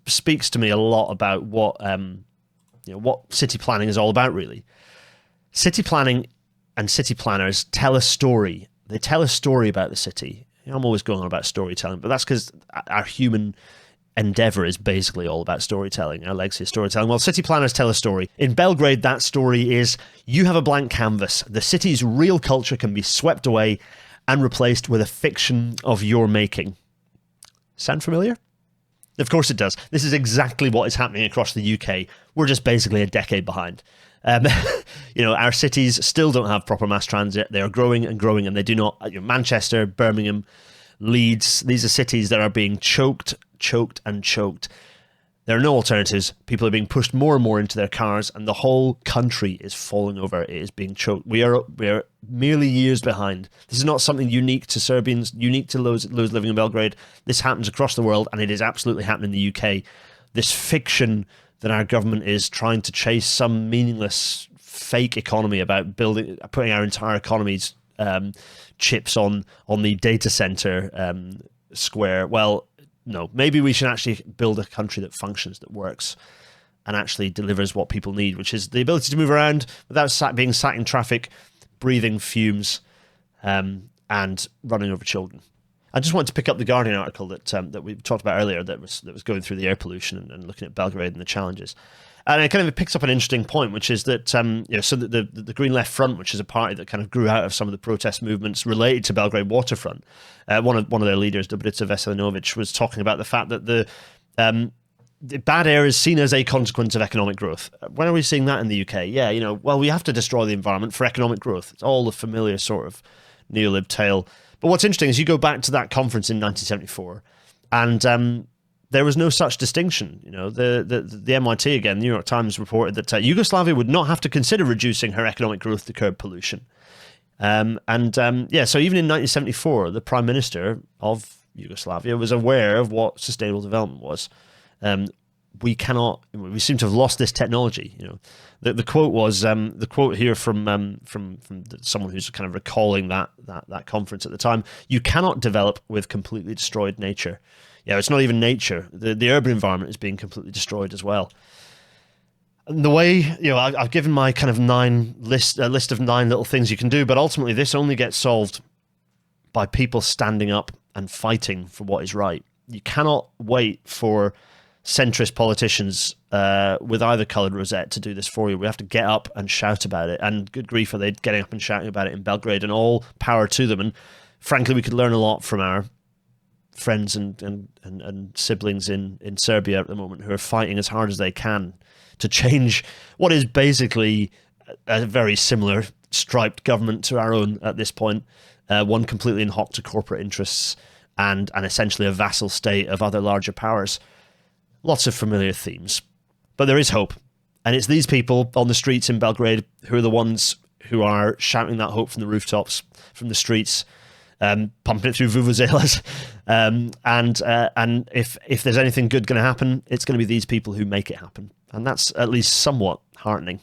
speaks to me a lot about what city planning is all about. Really, city planning and city planners tell a story. They tell a story about the city. I'm always going on about storytelling, but that's because our human endeavor is basically all about storytelling. Our legacy is storytelling. Well, city planners tell a story. In Belgrade, that story is, you have a blank canvas. The city's real culture can be swept away and replaced with a fiction of your making. Sound familiar? Of course it does. This is exactly what is happening across the UK. We're just basically a decade behind. Our cities still don't have proper mass transit. They are growing and growing, and they do not. Manchester, Birmingham, Leeds, these are cities that are being choked. There are no alternatives. People are being pushed more and more into their cars, and the whole country is falling over. It is being choked. We are merely years behind. This is not something unique to Serbians, unique to those living in Belgrade. This happens across the world, and it is absolutely happening in the UK. This fiction that our government is trying to chase some meaningless fake economy about putting our entire economy's chips on the data center square. Well, no, maybe we should actually build a country that functions, that works, and actually delivers what people need, which is the ability to move around without being sat in traffic, breathing fumes, and running over children. I just wanted to pick up the Guardian article that we talked about earlier, that was going through the air pollution and looking at Belgrade and the challenges. And it kind of picks up an interesting point, which is that so the Green Left Front, which is a party that kind of grew out of some of the protest movements related to Belgrade waterfront, one of their leaders, Dobrica Veselinovic, was talking about the fact that the bad air is seen as a consequence of economic growth. When are we seeing that in the UK? Yeah, we have to destroy the environment for economic growth. It's all the familiar sort of neolib tale. But what's interesting is you go back to that conference in 1974, and there was no such distinction. The MIT, again, the New York Times reported that Yugoslavia would not have to consider reducing her economic growth to curb pollution. So even in 1974, the Prime Minister of Yugoslavia was aware of what sustainable development was. We seem to have lost this technology. The quote was the quote here from someone who's kind of recalling that conference at the time. You cannot develop with completely destroyed nature. Yeah, it's not even nature. The urban environment is being completely destroyed as well. And the way, I've given my kind of list of 9 little things you can do, but ultimately this only gets solved by people standing up and fighting for what is right. You cannot wait for centrist politicians with either coloured rosette to do this for you. We have to get up and shout about it. And good grief, are they getting up and shouting about it in Belgrade, and all power to them. And frankly, we could learn a lot from our friends and siblings in Serbia at the moment, who are fighting as hard as they can to change what is basically a very similar striped government to our own at this point, one completely in hock to corporate interests and essentially a vassal state of other larger powers. Lots of familiar themes, but there is hope, and it's these people on the streets in Belgrade who are the ones who are shouting that hope from the rooftops, from the streets, pumping it through vuvuzelas. And if there's anything good going to happen, it's going to be these people who make it happen. And that's at least somewhat heartening.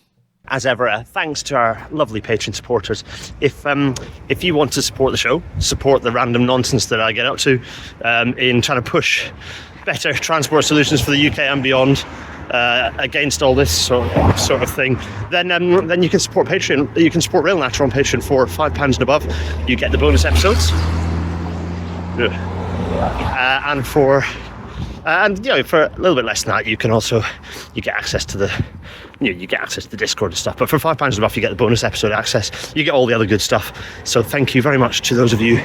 As ever, thanks to our lovely Patreon supporters. If you want to support the show, support the random nonsense that I get up to in trying to push better transport solutions for the UK and beyond, against all this sort of thing, then you can support Patreon. You can support Rail Natter on Patreon for £5 and above. You get the bonus episodes, and for a little bit less than that, you get access to the Discord and stuff. But for £5 and above, you get the bonus episode access. You get all the other good stuff. So thank you very much to those of you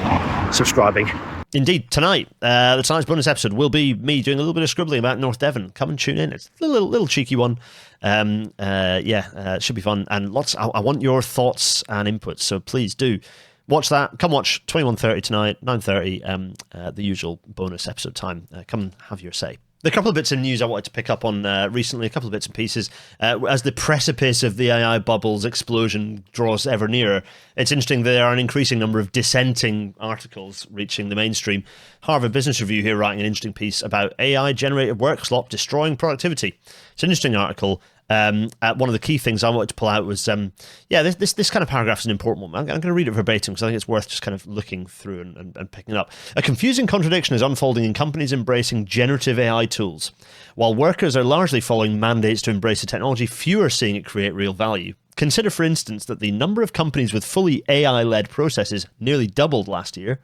subscribing. Indeed, tonight's bonus episode will be me doing a little bit of scribbling about North Devon. Come and tune in. It's a little cheeky one. It should be fun. And I want your thoughts and inputs, so please do watch that. Come watch 21:30 tonight, 9:30, the usual bonus episode time. Come and have your say. The couple of bits of news I wanted to pick up on recently, a couple of bits and pieces, as the precipice of the AI bubble's explosion draws ever nearer. It's interesting there are an increasing number of dissenting articles reaching the mainstream. Harvard Business Review here writing an interesting piece about AI-generated work slop destroying productivity. It's an interesting article. One of the key things I wanted to pull out was, this kind of paragraph is an important one. I'm going to read it verbatim because I think it's worth just kind of looking through and picking it up. A confusing contradiction is unfolding in companies embracing generative AI tools. While workers are largely following mandates to embrace the technology, few are seeing it create real value. Consider, for instance, that the number of companies with fully AI-led processes nearly doubled last year,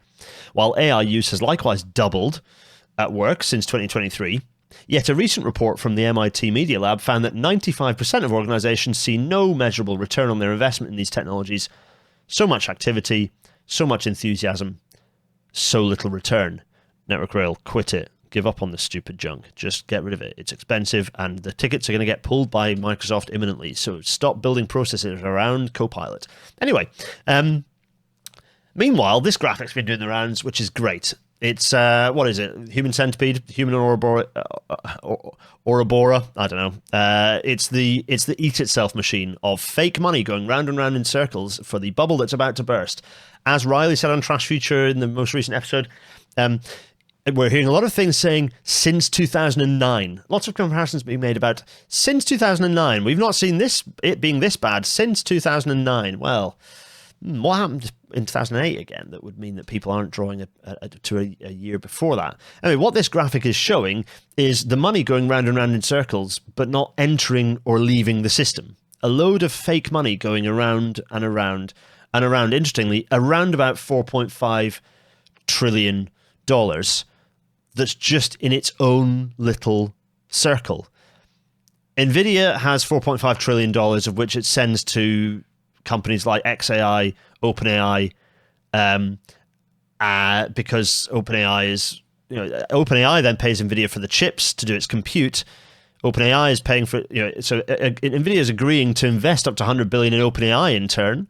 while AI use has likewise doubled at work since 2023. Yet a recent report from the MIT Media Lab found that 95% of organizations see no measurable return on their investment in these technologies. So much activity, so much enthusiasm, so little return. Network Rail, quit it. Give up on the stupid junk. Just get rid of it. It's expensive, and the tickets are going to get pulled by Microsoft imminently. So stop building processes around Copilot. Anyway, meanwhile, this graphic's been doing the rounds, which is great. It's, what is it? Human centipede? Human Ouroboros? I don't know. It's the eat itself machine of fake money going round and round in circles for the bubble that's about to burst. As Riley said on Trash Future in the most recent episode, we're hearing a lot of things saying since 2009. Lots of comparisons being made about since 2009. We've not seen it being this bad since 2009. Well, what happened in 2008 again that would mean that people aren't drawing to a year before that? Anyway, what this graphic is showing is the money going round and round in circles, but not entering or leaving the system. A load of fake money going around and around and around. Interestingly, around about $4.5 trillion that's just in its own little circle. Nvidia has $4.5 trillion, of which it sends to companies like XAI, OpenAI, because OpenAI is, OpenAI then pays Nvidia for the chips to do its compute. OpenAI is paying for, so Nvidia is agreeing to invest up to $100 billion in OpenAI in turn.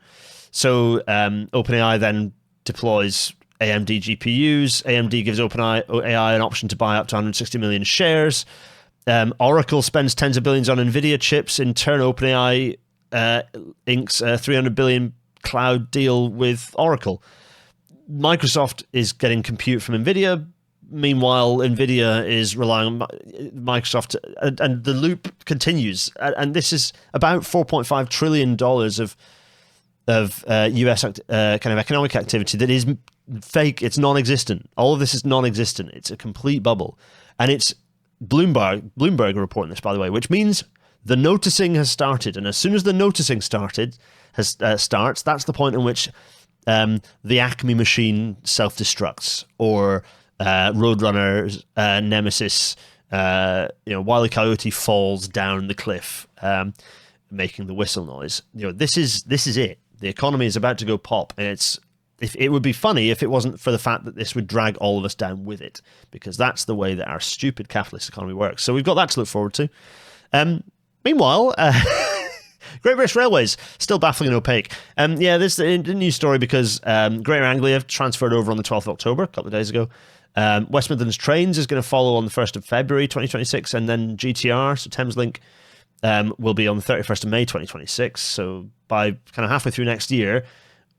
So OpenAI then deploys AMD GPUs. AMD gives OpenAI an option to buy up to 160 million shares. Oracle spends tens of billions on Nvidia chips. In turn, OpenAI inks a $300 billion cloud deal with Oracle. Microsoft is getting compute from Nvidia. Meanwhile, Nvidia is relying on Microsoft, and the loop continues. And this is about $4.5 trillion of US kind of economic activity that is fake. It's non-existent. All of this is non-existent. It's a complete bubble. And it's Bloomberg are reporting this, by the way, which means the noticing has started. And as soon as the noticing starts, that's the point in which the Acme machine self-destructs, or Roadrunner's Nemesis, Wile E. Coyote falls down the cliff, making the whistle noise. This is it. The economy is about to go pop, and it would be funny if it wasn't for the fact that this would drag all of us down with it, because that's the way that our stupid capitalist economy works. So we've got that to look forward to. Meanwhile, Great British Railways, still baffling and opaque. This is a news story because Greater Anglia transferred over on the 12th of October, a couple of days ago. West Midlands Trains is going to follow on the 1st of February 2026, and then GTR, so Thameslink, will be on the 31st of May 2026. So by kind of halfway through next year,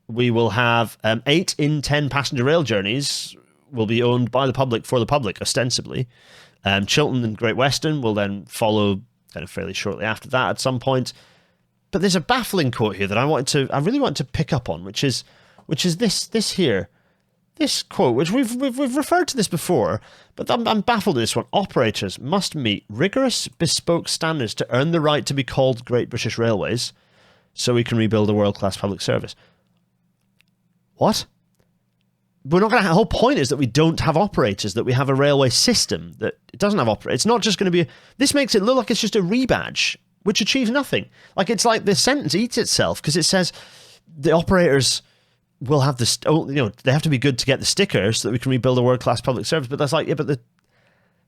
we will have 8 in 10 passenger rail journeys will be owned by the public for the public, ostensibly. Chiltern and Great Western will then follow kind of fairly shortly after that at some point. But there's a baffling quote here that I really want to pick up on, which is this here. This quote, which we've referred to this before, but I'm baffled at this one. Operators must meet rigorous bespoke standards to earn the right to be called Great British Railways, so we can rebuild a world-class public service. What? We're not going to. The whole point is that we don't have operators, that we have a railway system that it doesn't have operators. It's not just going to be. This makes it look like it's just a rebadge, which achieves nothing. Like, it's like the sentence eats itself, because it says the operators will have this. They have to be good to get the sticker so that we can rebuild a world-class public service. But that's like, yeah, but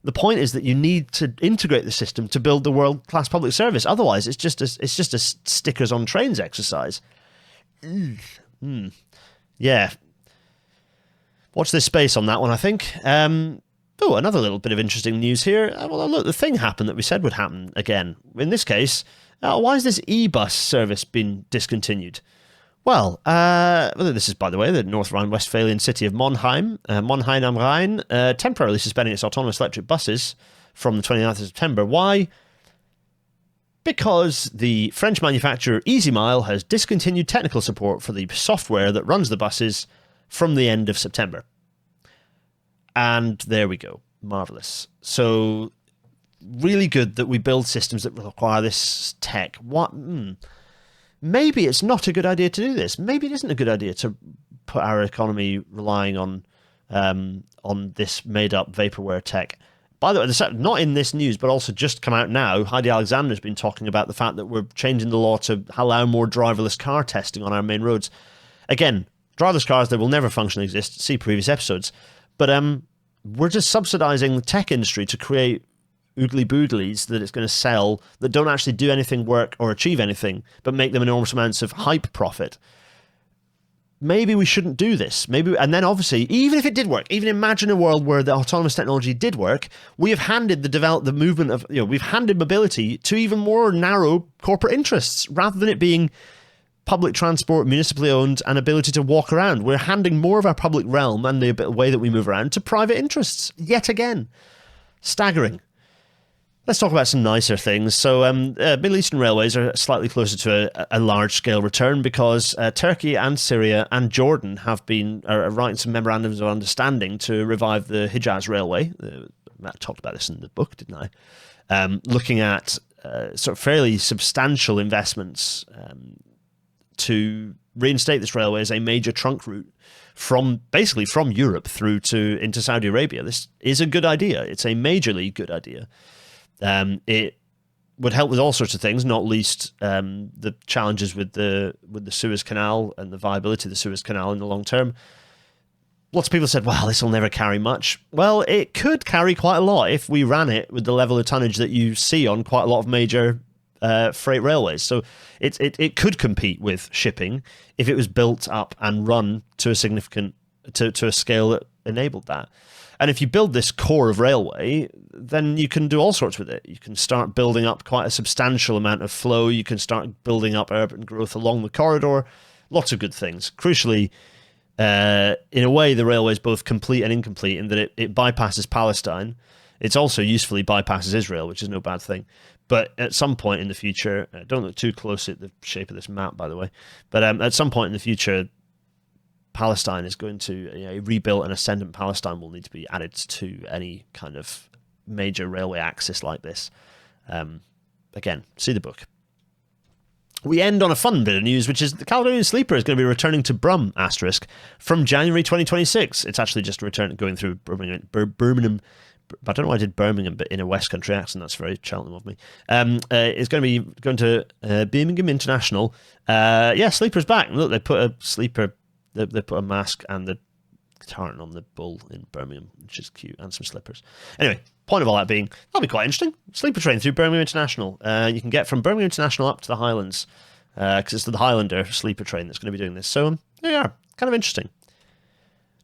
the point is that you need to integrate the system to build the world-class public service. Otherwise, it's just a stickers on trains exercise. Yeah. Watch this space on that one, I think. Another little bit of interesting news here. Well, look, the thing happened that we said would happen again. In this case, why has this e-bus service been discontinued? Well, this is, by the way, the North Rhine-Westphalian city of Monheim. Monheim am Rhein, temporarily suspending its autonomous electric buses from the 29th of September. Why? Because the French manufacturer EasyMile has discontinued technical support for the software that runs the buses from the end of September. And there we go. Marvellous. So, really good that we build systems that require this tech. What? Maybe it's not a good idea to do this. Maybe it isn't a good idea to put our economy relying on this made-up vaporware tech. By the way, not in this news, but also just come out now, Heidi Alexander's been talking about the fact that we're changing the law to allow more driverless car testing on our main roads. Again, driverless cars, they will never functionally exist. See previous episodes. But we're just subsidizing the tech industry to create oodly boodlies that it's going to sell that don't actually do anything, work, or achieve anything, but make them enormous amounts of hype profit. Maybe we shouldn't do this. And then obviously, even if it did work, even imagine a world where the autonomous technology did work, we have handed the movement of, we've handed mobility to even more narrow corporate interests, rather than it being public transport, municipally owned, and ability to walk around. We're handing more of our public realm and the way that we move around to private interests, yet again. Staggering. Let's talk about some nicer things. So Middle Eastern railways are slightly closer to a large-scale return, because Turkey and Syria and Jordan are writing some memorandums of understanding to revive the Hijaz Railway. I talked about this in the book, didn't I? Looking at sort of fairly substantial investments to reinstate this railway as a major trunk route from Europe through into Saudi Arabia. This is a good idea. It's a majorly good idea. It would help with all sorts of things, not least the challenges with the Suez Canal and the viability of the Suez Canal in the long term. Lots of people said, well, this will never carry much. Well, it could carry quite a lot if we ran it with the level of tonnage that you see on quite a lot of major freight railways. So it could compete with shipping if it was built up and run to a significant, to a scale that enabled that. And if you build this core of railway, then you can do all sorts with it. You can start building up quite a substantial amount of flow. You can start building up urban growth along the corridor. Lots of good things. Crucially, in a way, the railway is both complete and incomplete in that it bypasses Palestine. It's also usefully bypasses Israel, which is no bad thing. But at some point in the future, don't look too close at the shape of this map, by the way, but at some point in the future, Palestine is going to, rebuilt and ascendant Palestine will need to be added to any kind of major railway axis like this. Again, see the book. We end on a fun bit of news, which is the Caledonian Sleeper is going to be returning to Brum, from January 2026. It's actually just going through Birmingham. I don't know why I did Birmingham, but in a West Country accent. That's very Cheltenham of me. It's going to be going to Birmingham International. Sleeper's back. Look, they put a sleeper. They put a mask and the tartan on the bull in Birmingham, which is cute, and some slippers. Anyway, point of all that being, that'll be quite interesting. Sleeper train through Birmingham International. You can get from Birmingham International up to the Highlands, because it's the Highlander sleeper train that's going to be doing this. So there you are, kind of interesting.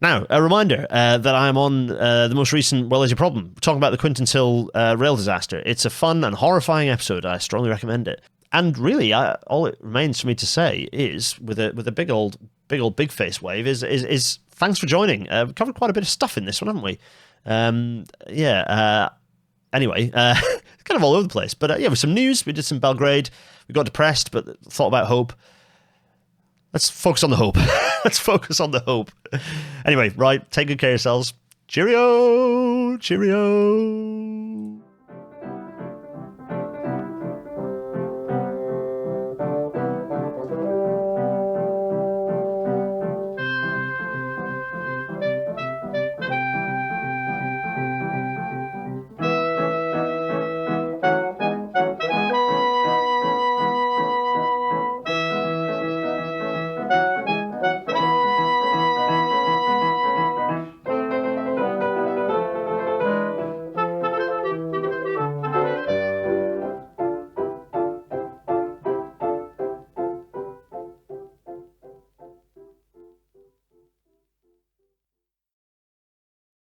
Now, a reminder that I am on the most recent Well Is Your Problem. We're talking about the Quinton Hill rail disaster. It's a fun and horrifying episode. I strongly recommend it. And really, all it remains for me to say is, with a big face wave, is thanks for joining. We've covered quite a bit of stuff in this one, haven't we? Anyway, kind of all over the place. But with some news, we did some Belgrade. We got depressed, but thought about hope. Let's focus on the hope. Let's focus on the hope. Anyway, right, take good care of yourselves. Cheerio! Cheerio!